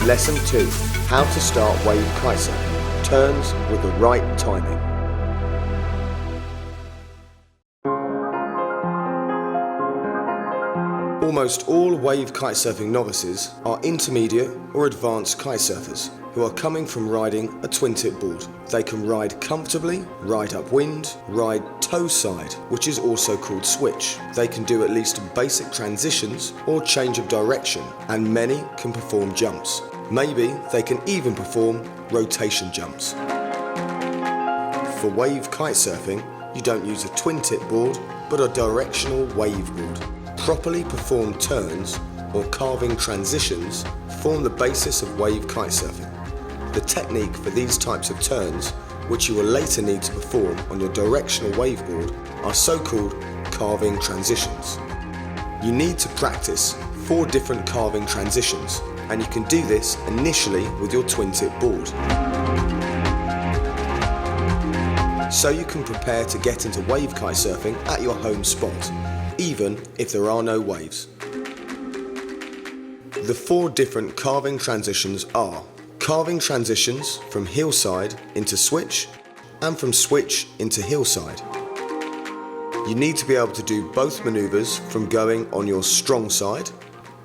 Lesson 2. How to start wave kitesurfing. Turns with the right timing. Almost all wave kitesurfing novices are intermediate or advanced kitesurfers who are coming from riding a twin-tip board. They can ride comfortably, ride upwind, ride toe side, which is also called switch. They can do at least basic transitions or change of direction, and many can perform jumps. Maybe they can even perform rotation jumps. For wave kitesurfing, you don't use a twin-tip board, but a directional wave board. Properly performed turns or carving transitions form the basis of wave kitesurfing. The technique for these types of turns, which you will later need to perform on your directional wave board, are so-called carving transitions. You need to practice 4 different carving transitions, and you can do this initially with your twin-tip board. So you can prepare to get into wave kitesurfing at your home spot, even if there are no waves. The 4 different carving transitions are carving transitions from hillside into switch and from switch into hillside. You need to be able to do both maneuvers from going on your strong side,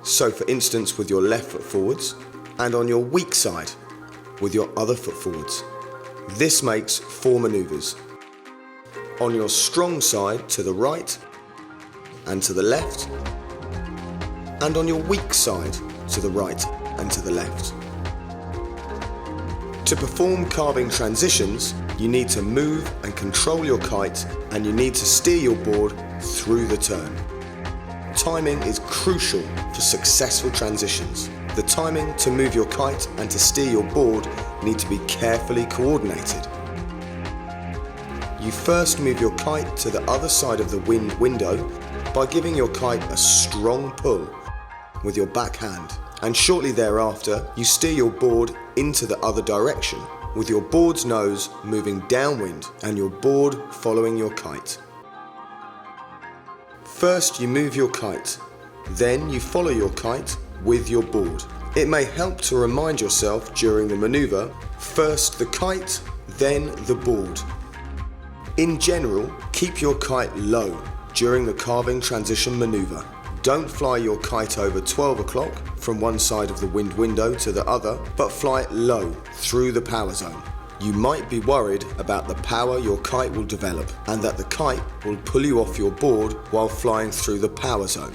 so for instance with your left foot forwards, and on your weak side with your other foot forwards. This makes 4 maneuvers. On your strong side to the right and to the left, and on your weak side to the right and to the left. To perform carving transitions, you need to move and control your kite, and you need to steer your board through the turn. Timing is crucial for successful transitions. The timing to move your kite and to steer your board need to be carefully coordinated. You first move your kite to the other side of the wind window by giving your kite a strong pull with your back hand, and shortly thereafter you steer your board into the other direction with your board's nose moving downwind and your board following your kite. First you move your kite, then you follow your kite with your board. It may help to remind yourself during the maneuver, first the kite, then the board. In general, keep your kite low during the carving transition maneuver. Don't fly your kite over 12 o'clock from one side of the wind window to the other, but fly it low through the power zone. You might be worried about the power your kite will develop and that the kite will pull you off your board while flying through the power zone.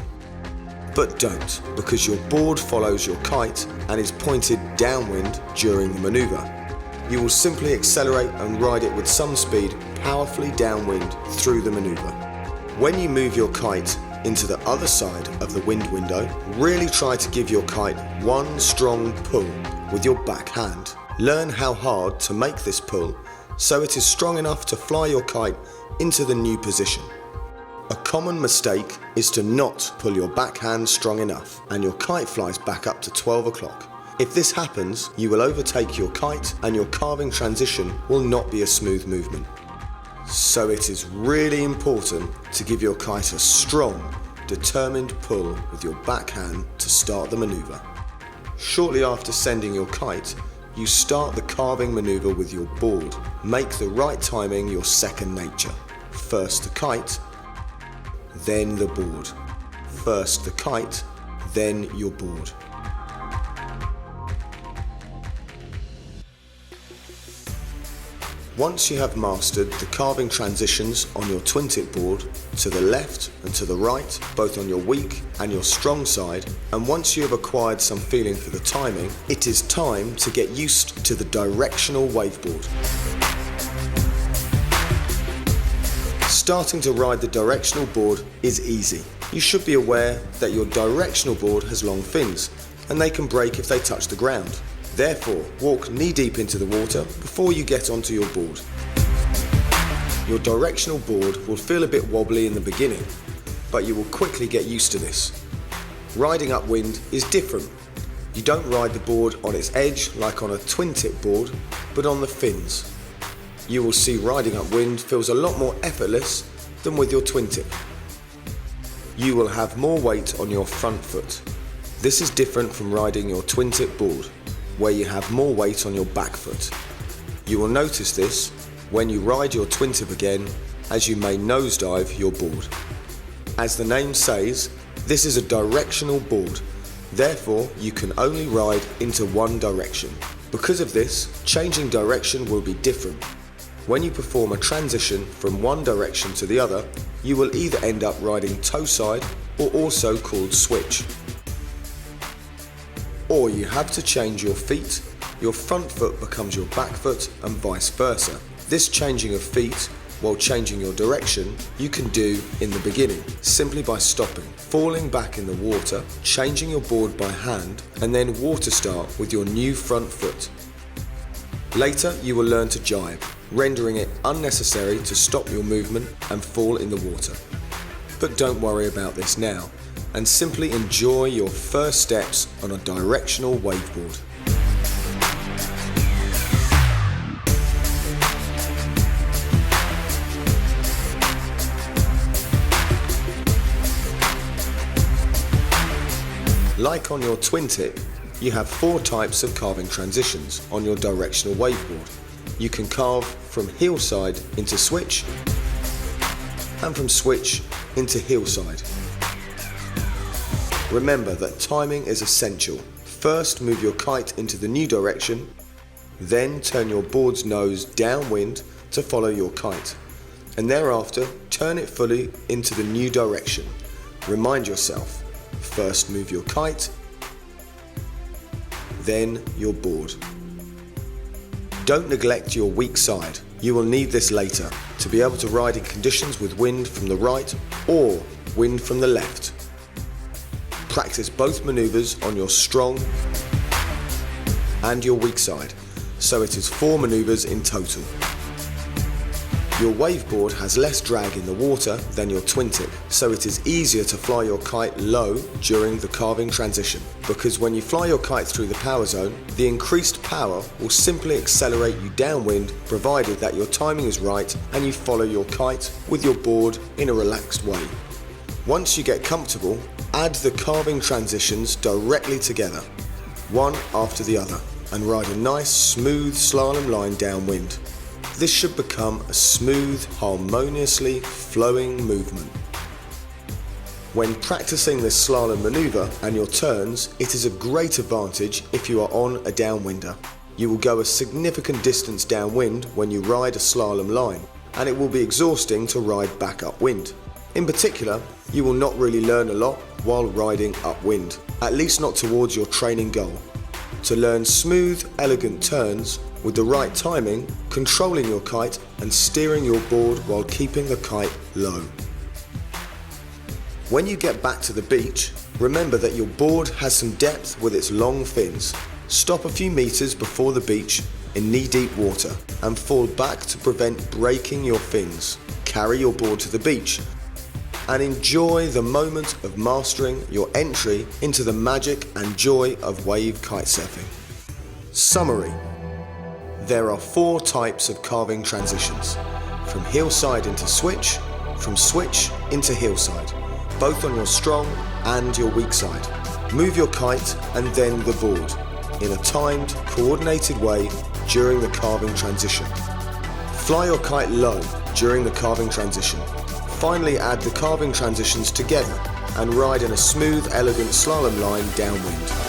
But don't, because your board follows your kite and is pointed downwind during the maneuver. You will simply accelerate and ride it with some speed powerfully downwind through the maneuver. When you move your kite into the other side of the wind window, really try to give your kite one strong pull with your back hand. Learn how hard to make this pull so it is strong enough to fly your kite into the new position. A common mistake is to not pull your backhand strong enough and your kite flies back up to 12 o'clock. If this happens, you will overtake your kite and your carving transition will not be a smooth movement. So it is really important to give your kite a strong, determined pull with your backhand to start the maneuver. Shortly after sending your kite, you start the carving maneuver with your board. Make the right timing your second nature. First the kite, then the board. First the kite, then your board. Once you have mastered the carving transitions on your twin-tip board to the left and to the right, both on your weak and your strong side, and once you have acquired some feeling for the timing, it is time to get used to the directional waveboard. Starting to ride the directional board is easy. You should be aware that your directional board has long fins, and they can break if they touch the ground. Therefore, walk knee-deep into the water before you get onto your board. Your directional board will feel a bit wobbly in the beginning, but you will quickly get used to this. Riding upwind is different. You don't ride the board on its edge like on a twin tip board, but on the fins. You will see riding upwind feels a lot more effortless than with your twin tip. You will have more weight on your front foot. This is different from riding your twin tip board, where you have more weight on your back foot. You will notice this when you ride your twin tip again, as you may nosedive your board. As the name says, this is a directional board. Therefore, you can only ride into one direction. Because of this, changing direction will be different. When you perform a transition from one direction to the other, you will either end up riding toe side, or also called switch. Or you have to change your feet, your front foot becomes your back foot and vice versa. This changing of feet while changing your direction you can do in the beginning, simply by stopping, falling back in the water, changing your board by hand, and then water start with your new front foot. Later you will learn to jibe, rendering it unnecessary to stop your movement and fall in the water. But don't worry about this now, and simply enjoy your first steps on a directional waveboard. Like on your twin tip, you have 4 types of carving transitions on your directional waveboard. You can carve from hillside into switch, and from switch into hillside. Remember that timing is essential. First move your kite into the new direction, then turn your board's nose downwind to follow your kite, and thereafter turn it fully into the new direction. Remind yourself, first move your kite, then your board. Don't neglect your weak side. You will need this later to be able to ride in conditions with wind from the right or wind from the left. Practice both maneuvers on your strong and your weak side, so it is 4 maneuvers in total. Your waveboard has less drag in the water than your twin tip, so it is easier to fly your kite low during the carving transition, because when you fly your kite through the power zone, the increased power will simply accelerate you downwind, provided that your timing is right and you follow your kite with your board in a relaxed way. Once you get comfortable, add the carving transitions directly together, one after the other, and ride a nice smooth slalom line downwind. This should become a smooth, harmoniously flowing movement. When practicing this slalom maneuver and your turns, it is a great advantage if you are on a downwinder. You will go a significant distance downwind when you ride a slalom line, and it will be exhausting to ride back upwind. In particular, you will not really learn a lot while riding upwind, at least not towards your training goal. To learn smooth, elegant turns with the right timing, controlling your kite and steering your board while keeping the kite low. When you get back to the beach, remember that your board has some depth with its long fins. Stop a few meters before the beach in knee-deep water and fall back to prevent breaking your fins. Carry your board to the beach and enjoy the moment of mastering your entry into the magic and joy of wave kitesurfing. Summary. There are 4 types of carving transitions, from hillside into switch, from switch into hillside, both on your strong and your weak side. Move your kite and then the board, in a timed, coordinated way during the carving transition. Fly your kite low during the carving transition. Finally add the carving transitions together and ride in a smooth, elegant slalom line downwind.